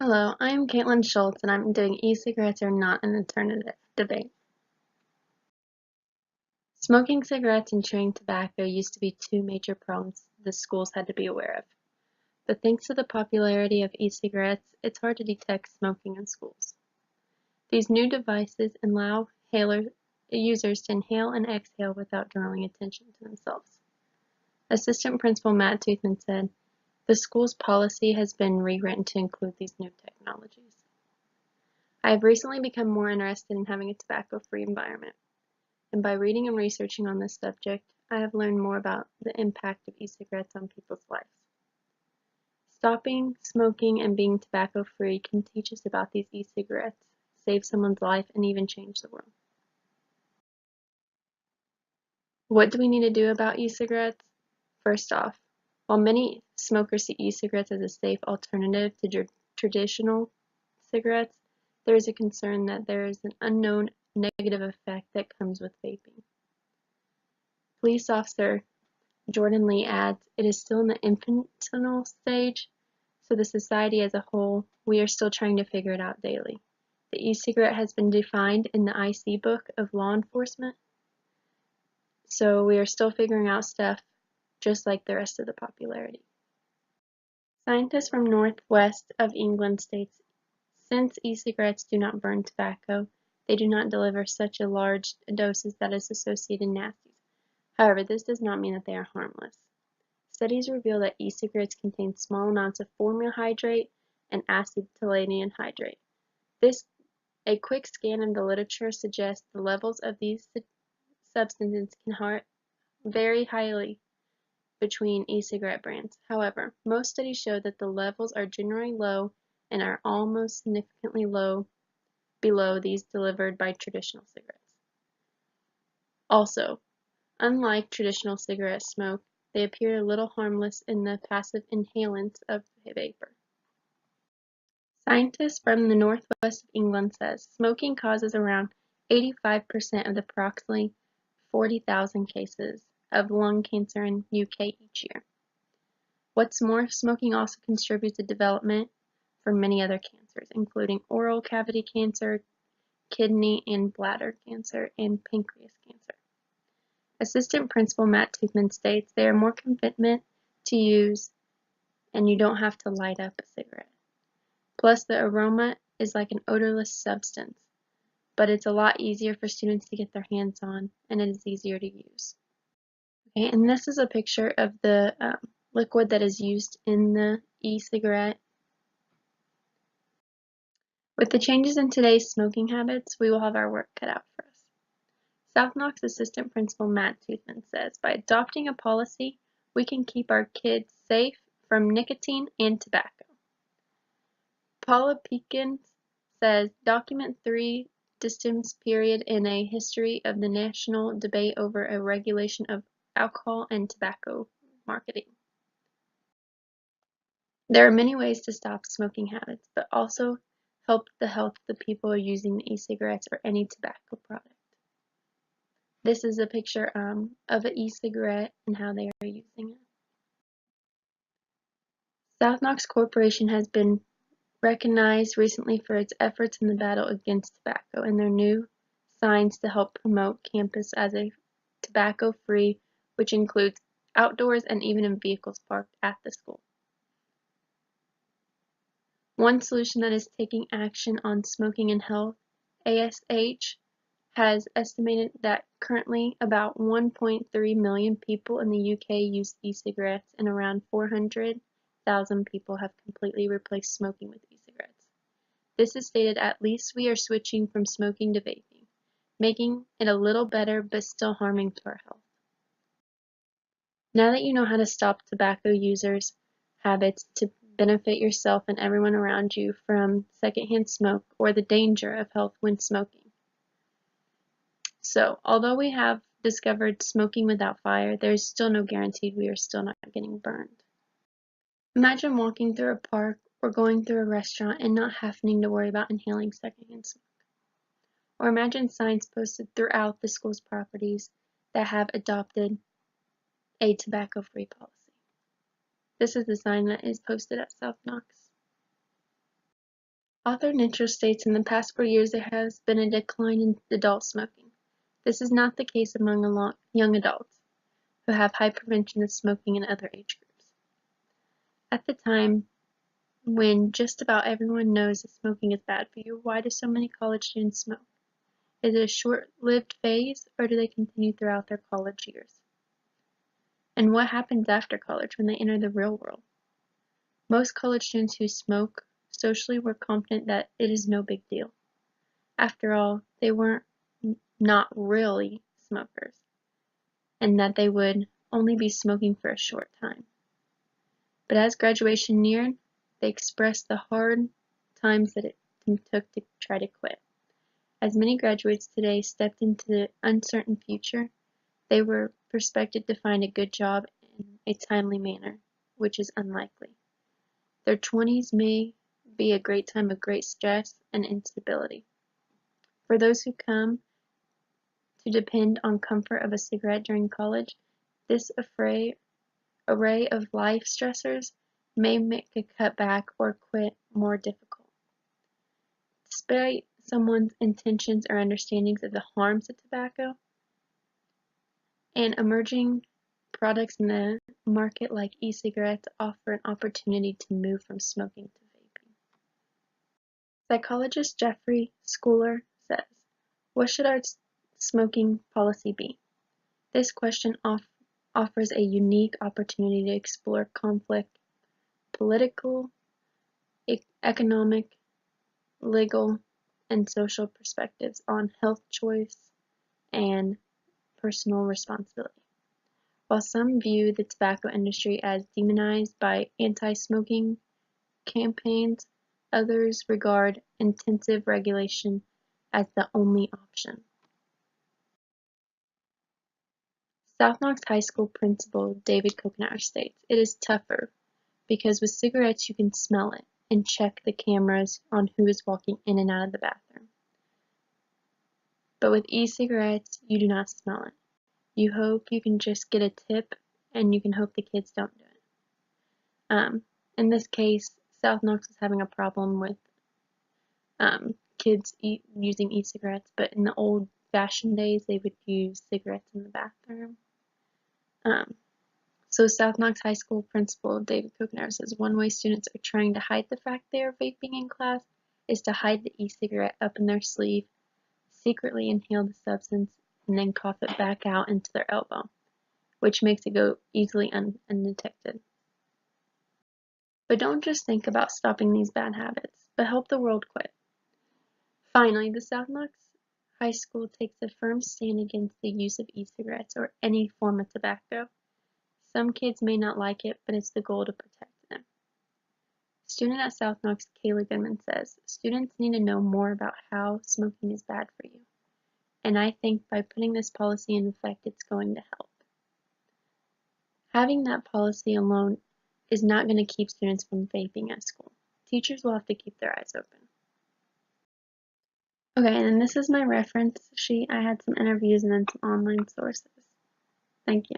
Hello, I'm Katlin Schultz, and I'm doing e-cigarettes are not an alternative debate. Smoking cigarettes and chewing tobacco used to be two major problems the schools had to be aware of. But thanks to the popularity of e-cigarettes, it's hard to detect smoking in schools. These new devices allow users to inhale and exhale without drawing attention to themselves. Assistant Principal Matt Toothman said, "The school's policy has been rewritten to include these new technologies. I have recently become more interested in having a tobacco-free environment, and by reading and researching on this subject, I have learned more about the impact of e-cigarettes on people's lives. Stopping smoking and being tobacco-free can teach us about these e-cigarettes, save someone's life, and even change the world." What do we need to do about e-cigarettes? First off, while many smokers see e-cigarettes as a safe alternative to traditional cigarettes, there is a concern that there is an unknown negative effect that comes with vaping. Police officer Jordan Lee adds, "It is still in the infantile stage, so the society as a whole, we are still trying to figure it out daily. The e-cigarette has been defined in the IC book of law enforcement, so we are still figuring out stuff just like the rest of the popularity." Scientists from northwest of England states, "Since e-cigarettes do not burn tobacco, they do not deliver such a large doses that is associated nasties. However, this does not mean that they are harmless. Studies reveal that e-cigarettes contain small amounts of formaldehyde and acetyl hydrate. A quick scan of the literature suggests the levels of these substances can vary highly between e-cigarette brands. However, most studies show that the levels are generally low and are almost significantly below these delivered by traditional cigarettes. Also, unlike traditional cigarette smoke, they appear a little harmless in the passive inhalants of vapor." Scientists from the northwest of England says smoking causes around 85% of the approximately 40,000 cases of lung cancer in UK each year. What's more, smoking also contributes to development for many other cancers, including oral cavity cancer, kidney and bladder cancer, and pancreas cancer. Assistant Principal Matt Toothman states, "They are more convenient to use and you don't have to light up a cigarette. Plus the aroma is like an odorless substance, but it's a lot easier for students to get their hands on and it is easier to use." Okay, and this is a picture of the liquid that is used in the e-cigarette. With the changes in today's smoking habits, we will have our work cut out for us. South Knox Assistant Principal Matt Toothman says, "By adopting a policy, we can keep our kids safe from nicotine and tobacco." Paula Peekins says, "Document 3 distance period in a history of the national debate over a regulation of alcohol and tobacco marketing." There are many ways to stop smoking habits, but also help the health of the people using the e-cigarettes or any tobacco product. This is a picture of an e-cigarette and how they are using it. South Knox Corporation has been recognized recently for its efforts in the battle against tobacco and their new signs to help promote campus as a tobacco-free, which includes outdoors and even in vehicles parked at the school. One solution that is taking action on smoking and health, ASH, has estimated that currently about 1.3 million people in the UK use e-cigarettes and around 400,000 people have completely replaced smoking with e-cigarettes. This is stated at least we are switching from smoking to vaping, making it a little better but still harming to our health. Now that you know how to stop tobacco users' habits to benefit yourself and everyone around you from secondhand smoke or the danger of health when smoking. So, although we have discovered smoking without fire, there is still no guarantee we are still not getting burned. Imagine walking through a park or going through a restaurant and not having to worry about inhaling secondhand smoke. Or imagine signs posted throughout the school's properties that have adopted a tobacco-free policy. This is the sign that is posted at South Knox. Author Nichol states in the past 4 years there has been a decline in adult smoking. This is not the case among young adults, who have high prevention of smoking in other age groups. At the time when just about everyone knows that smoking is bad for you, why do so many college students smoke? Is it a short-lived phase, or do they continue throughout their college years? And what happens after college when they enter the real world? Most college students who smoke socially were confident that it is no big deal. After all, they weren't not really smokers, and that they would only be smoking for a short time. But as graduation neared, they expressed the hard times that it took to try to quit. As many graduates today stepped into the uncertain future, they were expected to find a good job in a timely manner, which is unlikely. Their 20s may be a great time of great stress and instability. For those who come to depend on comfort of a cigarette during college, this array of life stressors may make a cutback or quit more difficult. Despite someone's intentions or understandings of the harms of tobacco, and emerging products in the market like e-cigarettes offer an opportunity to move from smoking to vaping. Psychologist Jeffrey Schooler says, "What should our smoking policy be?" This question offers a unique opportunity to explore conflict, political, economic, legal, and social perspectives on health choice and personal responsibility. While some view the tobacco industry as demonized by anti-smoking campaigns, others regard intensive regulation as the only option. South Knox High School principal David Coconutter states, "It is tougher because with cigarettes you can smell it and check the cameras on who is walking in and out of the bathroom. But with e-cigarettes, you do not smell it. You hope you can just get a tip, and you can hope the kids don't do it." In this case, South Knox is having a problem with kids using e-cigarettes, but in the old-fashioned days, they would use cigarettes in the bathroom. So South Knox High School principal David Coconutter says one way students are trying to hide the fact they are vaping in class is to hide the e-cigarette up in their sleeve, secretly inhale the substance, and then cough it back out into their elbow, which makes it go easily undetected. But don't just think about stopping these bad habits, but help the world quit. Finally, the South Knox High School takes a firm stand against the use of e-cigarettes or any form of tobacco. Some kids may not like it, but it's the goal to protect them. Student at South Knox, Kayla Goodman says, "Students need to know more about how smoking is bad for you. And I think by putting this policy in effect, it's going to help." Having that policy alone is not going to keep students from vaping at school. Teachers will have to keep their eyes open. Okay, and this is my reference sheet. I had some interviews and then some online sources. Thank you.